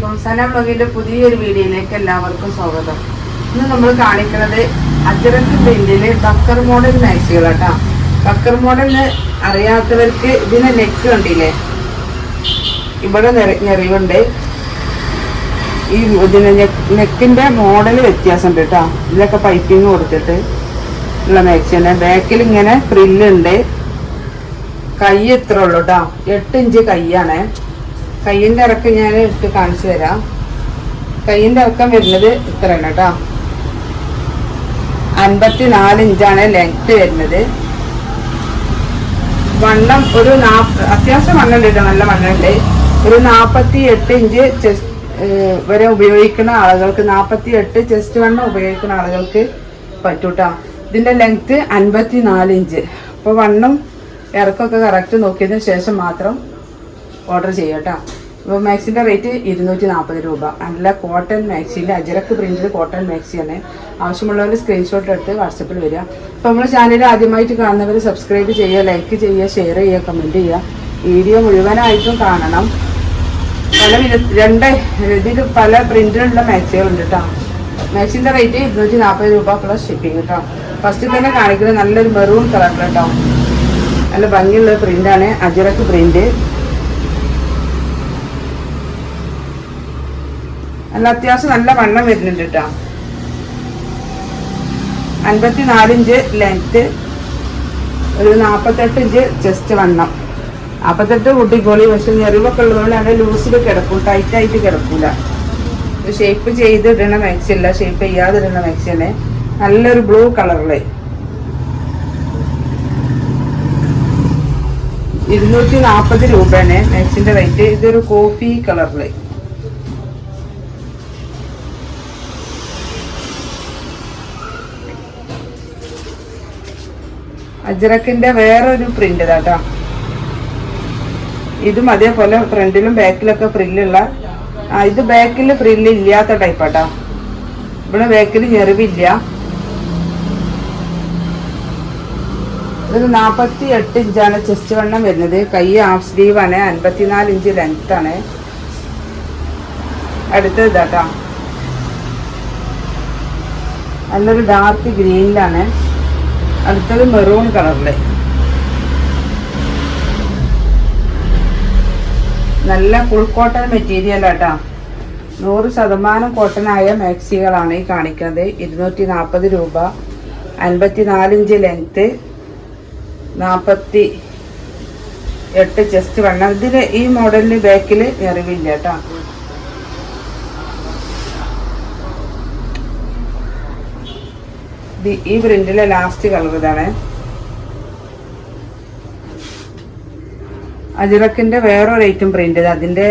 അസ്സലാമലൈക്കും. സന വ്ലോഗിന്റെ പുതിയൊരു വീഡിയോയിലേക്ക് എല്ലാവർക്കും സ്വാഗതം. ഇന്ന് നമ്മൾ കാണിക്കുന്നത് അജ്രക്ക് പ്രിന്റില് ബക്കർ മോഡൽ മാക്സികളാട്ടോ. ബക്കർ മോഡലിന് അറിയാത്തവർക്ക് ഇതിന് നെക്ക് കണ്ടില്ലേ, ഇവിടെ ഞെറിവുണ്ട്. ഈ ഇതിന് നെക്കിന്റെ മോഡൽ വ്യത്യാസമുണ്ട് കേട്ടോ. ഇതിലൊക്കെ പൈപ്പിങ് കൊടുത്തിട്ട് ഉള്ള മാക്സിയാണ്. ബാക്കിൽ ഇങ്ങനെ ഫ്രില്ലുണ്ട്. കൈ എത്ര ഉള്ളു കേട്ടോ, 8 ഇഞ്ച് കൈയാണ്. കയ്യിൻ്റെ ഇറക്കം ഞാൻ ഇട്ട് കാണിച്ചു തരാം. കയ്യിൻ്റെ ഇറക്കം വരുന്നത് ഇത്ര തന്നെ കേട്ടോ. 54 ഇഞ്ചാണ് ലെങ്ത് വരുന്നത്. വണ്ണം ഒരു അത്യാവശ്യം വണ്ണം ഉണ്ട് കേട്ടോ, നല്ല വണ്ണം ഉണ്ട്. ഒരു 48 ഇഞ്ച് ചെസ്റ്റ് വരെ ഉപയോഗിക്കുന്ന ആളുകൾക്ക്, 48 ചെസ്റ്റ് വണ്ണം ഉപയോഗിക്കുന്ന ആളുകൾക്ക് പറ്റൂട്ടോ. ഇതിൻ്റെ ലെങ്ത് 54 ഇഞ്ച്. അപ്പോൾ വണ്ണം ഇറക്കമൊക്കെ കറക്റ്റ് നോക്കിയതിന് ശേഷം മാത്രം ഓർഡർ ചെയ്യാം കേട്ടോ. അപ്പോൾ മാക്സിൻ്റെ റേറ്റ് 240 രൂപ. നല്ല കോട്ടൺ മാക്സിൻ്റെ അജ്രക്ക് പ്രിൻറ്റിൽ കോട്ടൺ മാക്സിയാണ്. ആവശ്യമുള്ളവർ സ്ക്രീൻഷോട്ട് എടുത്ത് വാട്സപ്പിൽ വരിക. അപ്പോൾ നമ്മുടെ ചാനൽ ആദ്യമായിട്ട് കാണുന്നവർ സബ്സ്ക്രൈബ് ചെയ്യുക, ലൈക്ക് ചെയ്യുക, ഷെയർ ചെയ്യുക, കമൻറ്റ് ചെയ്യുക. വീഡിയോ മുഴുവനായിട്ടും കാണണം. ഇതിൽ പല പ്രിൻറ്റിലുള്ള മാക്സികളുണ്ട് കേട്ടോ. മാക്സിൻ്റെ റേറ്റ് 240 രൂപ പ്ലസ് ഷിപ്പിംഗ് കേട്ടോ. ഫസ്റ്റ് തന്നെ കാണിക്കുന്നത് നല്ലൊരു മെറൂൺ കളറിലുണ്ടോ, നല്ല ഭംഗിയുള്ള പ്രിൻ്റാണ് അജ്രക്ക് പ്രിന്റ്. നല്ല അത്യാവശ്യം നല്ല വണ്ണം വരുന്നുണ്ട് കേട്ടോ. 54 ഇഞ്ച് ലെങ്ത്ത്, ഒരു 48 ഇഞ്ച് ചെസ്റ്റ് വണ്ണം. 48 കൂട്ടിക്കോളി, പക്ഷെ ഞെറിവൊക്കെ ഉള്ളതുകൊണ്ട് നല്ല ലൂസിൽ കിടക്കും, ടൈറ്റായിട്ട് കിടക്കൂല. ഷേപ്പ് ചെയ്തിടണ മാക്സി അല്ല, ഷേപ്പ് ചെയ്യാതെ ഇടണ മാക്സിയാണ്. നല്ലൊരു ബ്ലൂ കളറില് 240 രൂപയാണ് മാക്സിന്റെ റേറ്റ്. ഇതൊരു കോഫി കളറില്. അജ്രക്കിന്റെ വേറൊരു പ്രിന്റ് ഇതാട്ടോ. ഇതും അതേപോലെ ഫ്രണ്ടിലും ബാക്കിലൊക്കെ ഫ്രില്ലുള്ള. ഇത് ബാക്കിൽ ഫ്രില്ല് ഇല്ലാത്ത ടൈപ്പാട്ടോ. ഇവിടെ ബാക്കിൽ ഞെറിവില്ല. ഇത് 48 ഇഞ്ചാണ് ചെസ്റ്റ് വണ്ണം വരുന്നത്. കൈ ഹാഫ് സ്ലീവ് ആണ്. 54 ഇഞ്ച് ലെങ്ത് ആണ്. അടുത്തത് ഇതാട്ടോ, നല്ലൊരു ഡാർക്ക് ഗ്രീനിലാണ്. അടുത്തത് മെറൂൺ കളറില്. നല്ല ഫുൾ കോട്ടൺ മെറ്റീരിയൽ ആട്ടോ. 100% കോട്ടനായ മാക്സികളാണ് ഈ കാണിക്കുന്നത്. 240 രൂപ. 54 ഇഞ്ച് ലെങ്ത്ത്, 48 ചെസ്റ്റ് വണ്ണം. ഇതിന് ഈ മോഡലിന് ബാക്കിൽ ഞെറിവില്ല കേട്ടോ. ഈ പ്രിന്റിലെ ലാസ്റ്റ് കളർ ഇതാണ്. അജ്രക്കിന്റെ വേറൊരു ഐറ്റം പ്രിന്റ്. അതിന്റെ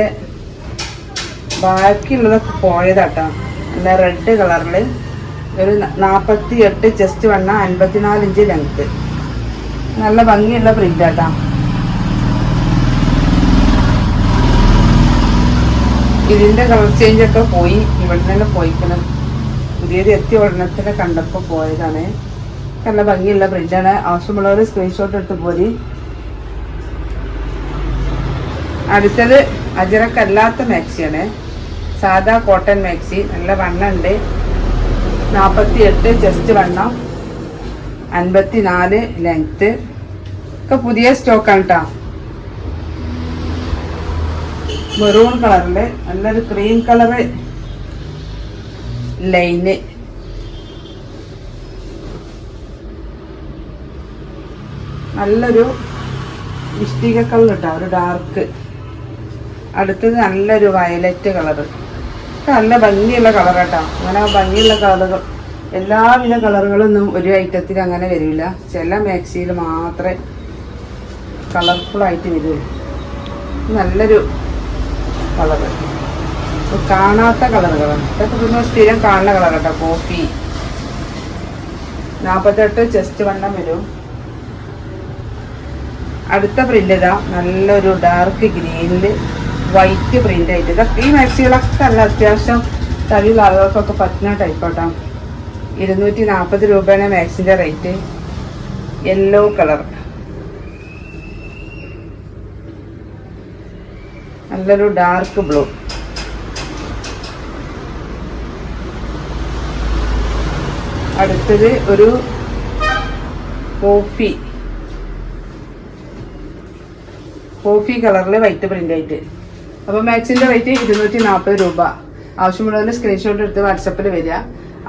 ബാക്കിയുള്ളതൊക്കെ പോയതാട്ടോ. നല്ല റെഡ് കളറില് ഒരു 48 ചെസ്റ്റ് വണ്ണം, 54 ഇഞ്ച് ലെങ്ത്ത്. നല്ല ഭംഗിയുള്ള പ്രിന്റ് ആട്ടാ. ഇതിന്റെ കളർ ചേഞ്ച് ഒക്കെ പോയി, ഇവിടെ തന്നെ പോയിക്കണം. പുതിയത് എത്തിയ ഉടനെ കണ്ടപ്പോൾ പോയതാണ്. നല്ല ഭംഗിയുള്ള പ്രിന്റാണ്. ആവശ്യമുള്ളവർ സ്ക്രീൻഷോട്ട് എടുത്ത് പോരി. അടുത്തത് അജ്രക്കല്ലാത്ത മാക്സിയാണ്. സാധാ കോട്ടൺ മാക്സി. നല്ല വണ്ണം ഉണ്ട്. 48 ചെസ്റ്റ് വണ്ണം, 54 ലെങ്ത്ത്. ഒക്കെ പുതിയ സ്റ്റോക്കാണ് കേട്ടോ. മെറൂൺ കളറില് നല്ലൊരു ക്രീം കളറ് ലൈന്. നല്ലൊരു ഇഷ്ടിക കളർ കേട്ടോ, ഒരു ഡാർക്ക്. അടുത്തത് നല്ലൊരു വയലറ്റ് കളറ്. നല്ല ഭംഗിയുള്ള കളർ കേട്ടോ. അങ്ങനെ ഭംഗിയുള്ള കളറുകൾ, എല്ലാവിധ കളറുകളൊന്നും ഒരു ഐറ്റത്തിൽ അങ്ങനെ വരില്ല. ചില മാക്സിയിൽ മാത്രമേ കളർഫുൾ ആയിട്ട് വരുള്ളൂ. നല്ലൊരു കളറ്, കാണാത്ത കളറുകളാണ് ഇതൊക്കെ. പിന്നെ സ്ഥിരം കാണുന്ന കളർ കേട്ടോ, കോഫി. 48 ചെസ്റ്റ് വണ്ണം വരും. അടുത്ത പ്രിന്റ് ഇതാ, നല്ലൊരു ഡാർക്ക് ഗ്രീനില് വൈറ്റ് പ്രിന്റ് ആയിട്ട്. ഇതൊക്കെ ഈ മാക്സികളൊക്കെ നല്ല അത്യാവശ്യം തടിയുള്ള ആളുകൾക്കൊക്കെ പറ്റുന്ന ടൈപ്പാട്ടോ. 240 രൂപയാണ് മാക്സിന്റെ റേറ്റ്. യെല്ലോ കളർ, നല്ലൊരു ഡാർക്ക് ബ്ലൂ. അടുത്തത് ഒരു കോഫി കളറിൽ വൈറ്റ് പ്രിന്റ് ആയിട്ട്. അപ്പോൾ മാക്സിന്റെ റേറ്റ് 240 രൂപ. ആവശ്യമുള്ളവരുടെ സ്ക്രീൻഷോട്ട് എടുത്ത് വാട്സപ്പിൽ വരിക.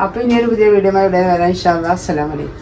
അപ്പോൾ ഇനി ഒരു പുതിയ വീഡിയോ വരാൻ ഇൻഷാ അല്ലാഹ്. അസ്സലാമു അലൈക്കും.